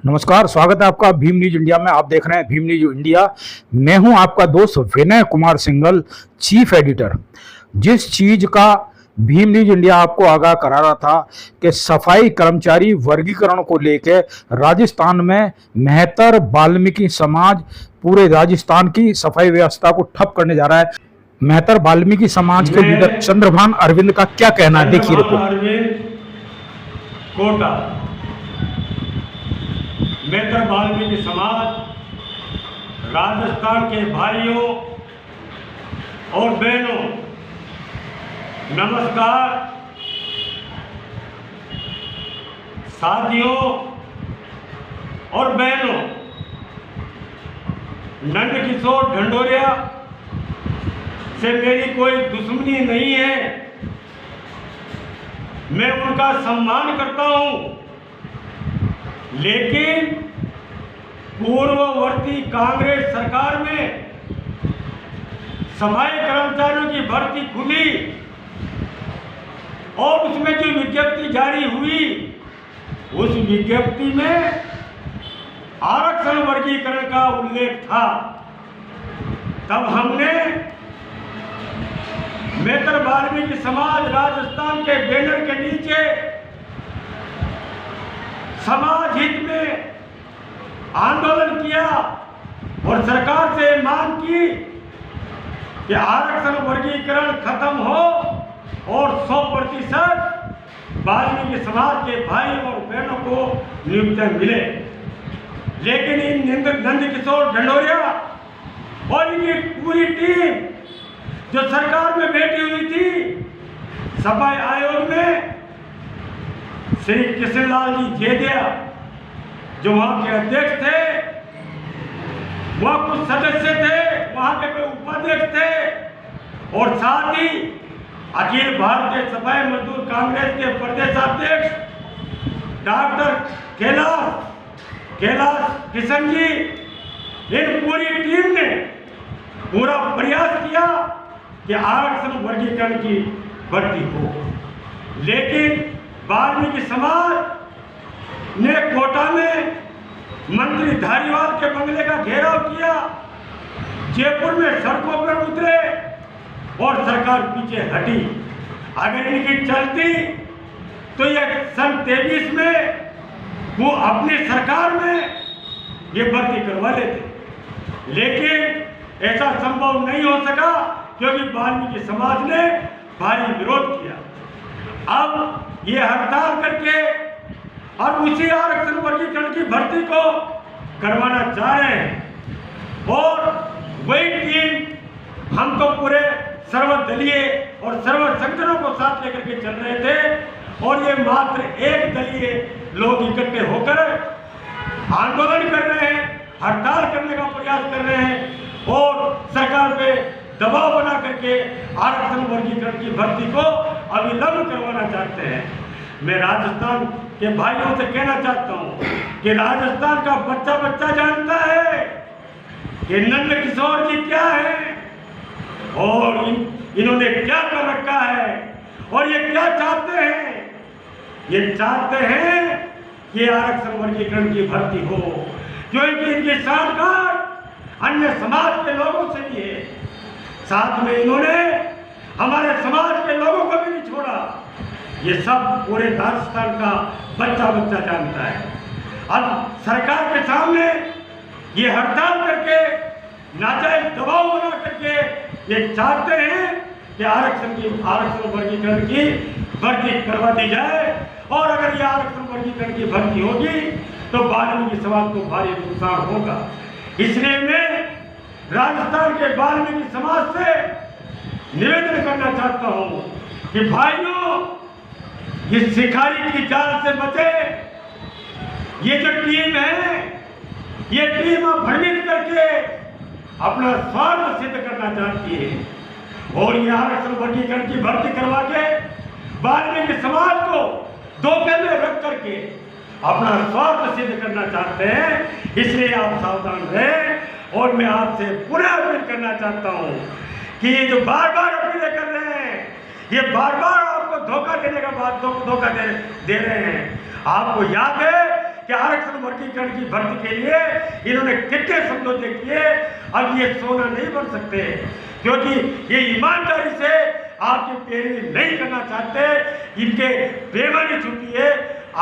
नमस्कार, स्वागत है आपका भीम न्यूज इंडिया में। आप देख रहे हैं भीम न्यूज इंडिया। मैं हूं आपका दोस्त विनय कुमार सिंघल, चीफ एडिटर। जिस चीज का भीम न्यूज इंडिया आपको आगाह करा रहा था कि सफाई कर्मचारी वर्गीकरण को लेकर राजस्थान में मेहतर वाल्मीकि समाज पूरे राजस्थान की सफाई व्यवस्था को ठप करने जा रहा है। मेहतर वाल्मीकि समाज के लीडर चंद्रभान अरविंद का क्या कहना है, देखिए रिपोर्ट। मेहतर वाल्मीकि समाज राजस्थान के भाइयों और बहनों, नमस्कार। साथियों और बहनों, नंदकिशोर ढंडोरिया से मेरी कोई दुश्मनी नहीं है। मैं उनका सम्मान करता हूं, लेकिन पूर्ववर्ती कांग्रेस सरकार में सफाई कर्मचारियों की भर्ती खुली और उसमें जो विज्ञप्ति जारी हुई, उस विज्ञप्ति में आरक्षण वर्गीकरण का उल्लेख था। तब हमने मेहतर वाल्मीकि समाज राजस्थान के बैनर के नीचे समाज हित में आंदोलन किया और सरकार से मांग की कि आरक्षण वर्गीकरण खत्म हो और 100% वाल्मीकि समाज के भाई और बहनों को नियुक्तियां मिले। लेकिन इन नंदकिशोर ढंडोरिया और इनकी पूरी टीम जो सरकार में बैठी हुई थी, सफाई आयोग में श्री कृष्णलाल जी जेदिया जो वहां के अध्यक्ष थे, वह कुछ सदस्य थे, वहां के कोई उपाध्यक्ष थे और साथ ही अखिल भारतीय सफाई मजदूर कांग्रेस के प्रदेशाध्यक्ष डॉक्टर कैलाश किशन जी, इन पूरी टीम ने पूरा प्रयास किया कि आरक्षण वर्गीकरण की भर्ती हो। लेकिन वाल्मीकि समाज ने कोटा में मंत्री धारीवाल के बंगले का घेराव किया, जयपुर में सड़कों पर उतरे और सरकार पीछे हटी। अगर इनकी चलती तो ये सन 23 में वो अपनी सरकार में ये भर्ती करवा लेते, लेकिन ऐसा संभव नहीं हो सका क्योंकि वाल्मीकि समाज ने भारी विरोध किया। अब ये हड़ताल करके और उसी आरक्षण वर्गीकरण की भर्ती को करवाना चाह रहे हैं और वही टीम हम तो पूरे सर्वदलीय और सर्व संगठनों को साथ लेकर के चल रहे थे और ये मात्र एक दलीय लोग इकट्ठे होकर आंदोलन कर रहे हैं, हड़ताल करने का प्रयास कर रहे हैं और सरकार पे दबाव बना करके आरक्षण वर्गीकरण की भर्ती को अविलंब करवाना चाहते हैं। मैं राजस्थान के भाइयों से कहना चाहता हूं कि राजस्थान का बच्चा बच्चा जानता है कि नंदकिशोर जी क्या है और इन्होंने क्या कर रखा है और ये क्या चाहते हैं। ये चाहते हैं कि आरक्षण वर्गीकरण की भर्ती हो, क्योंकि इनकी साठगांठ अन्य समाज के लोगों से भी है। साथ में इन्होंने हमारे समाज के लोगों को भी नहीं छोड़ा। ये सब पूरे राजस्थान का बच्चा बच्चा जानता है। अब सरकार के सामने ये हड़ताल करके नाजायज दबाव बना करके ये चाहते हैं कि आरक्षण वर्गीकरण की भर्ती करवा दी जाए और अगर ये आरक्षण वर्गीकरण की भर्ती होगी तो वाल्मीकि समाज को भारी नुकसान होगा। इसलिए मैं राजस्थान के वाल्मीकि समाज से निवेदन करना चाहता हूं कि भाइयों, इस शिकारी की जाल से बचे। ये जो टीम है, ये टीम भ्रमित करके अपना स्वार्थ सिद्ध करना चाहती है और ये आरक्षण वर्गीकरण की भर्ती करवा के वाल्मीकि समाज को धोखे में रख करके अपना स्वार्थ सिद्ध करना चाहते हैं। इसलिए आप सावधान रहें और मैं आपसे पुनः अपील करना चाहता हूं कि ये जो बार बार अपीलें कर रहे हैं, ये बार बार आपको धोखा देने का बाद धोखा दे रहे हैं। आपको याद है कि आरक्षण वर्गीकरण की भर्ती के लिए इन्होंने कितने समझौते किए। अब ये सोना नहीं बन सकते, क्योंकि ये ईमानदारी से आपकी पैरवी नहीं करना चाहते, इनके बेईमानी छुपी है।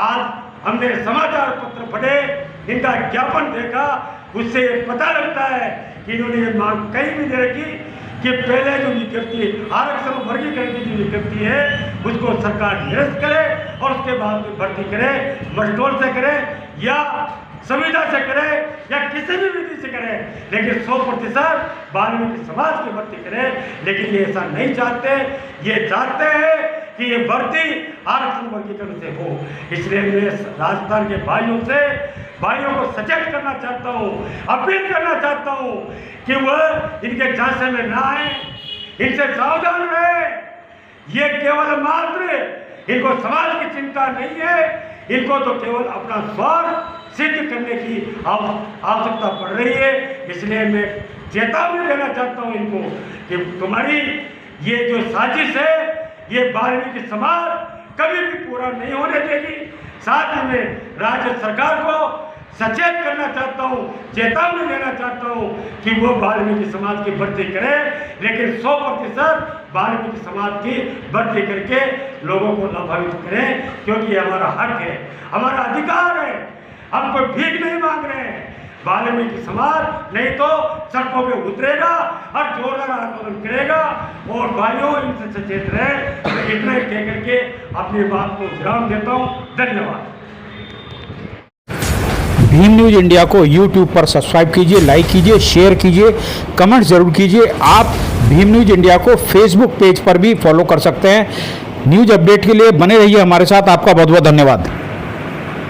आज हमने समाचार पत्र पढ़े, इनका ज्ञापन देखा, उससे पता लगता है कि इन्होंने ये मांग कहीं भी नहीं रखी कि पहले जो विज्ञप्ति आरक्षण वर्गीकरण की जो विज्ञप्ति है उसको सरकार निरस्त करे और उसके बाद में भर्ती करे, मस्टोल से करे या संविदा से करे या किसी भी विधि से करे, लेकिन 100% वाल्मीकि समाज की भर्ती करे। लेकिन ये ऐसा नहीं चाहते, ये चाहते हैं कि ये भर्ती आरक्षण वर्गीकरण से हो। इसलिए मैं राजस्थान के भाइयों को सचेत करना चाहता हूँ, अपील करना चाहता हूँ कि वह इनके झांसे में ना आए, इनसे सावधान रहे। ये केवल मात्र इनको समाज की चिंता नहीं है, इनको तो केवल अपना स्वार्थ सिद्ध करने की आवश्यकता पड़ रही है। इसलिए मैं चेतावनी देना चाहता हूँ इनको कि तुम्हारी ये जो साजिश है ये वाल्मीकि समाज कभी भी पूरा नहीं होने देगी। साथ ही में राज्य सरकार को सचेत करना चाहता हूँ, चेतावनी देना चाहता हूँ कि वो वाल्मीकि समाज की भर्ती करे, लेकिन 100% वाल्मीकि समाज की भर्ती करके लोगों को लाभान्वित करें, क्योंकि ये हमारा हक है, हमारा अधिकार है। हम कोई भीख नहीं मांग रहे हैं। वाल्मीकि समाज नहीं तो सड़कों पे उतरेगा और जोरदार आंदोलन करेगा। और भाइयों, इनसे सचेत रहे। मैं इतना ही कह करके अपनी बात को विराम देता हूँ। धन्यवाद। भीम न्यूज इंडिया को यूट्यूब पर सब्सक्राइब कीजिए, लाइक कीजिए, शेयर कीजिए, कमेंट जरूर कीजिए। आप भीम न्यूज इंडिया को फेसबुक पेज पर भी फॉलो कर सकते हैं। न्यूज अपडेट के लिए बने रहिए हमारे साथ। आपका बहुत बहुत धन्यवाद।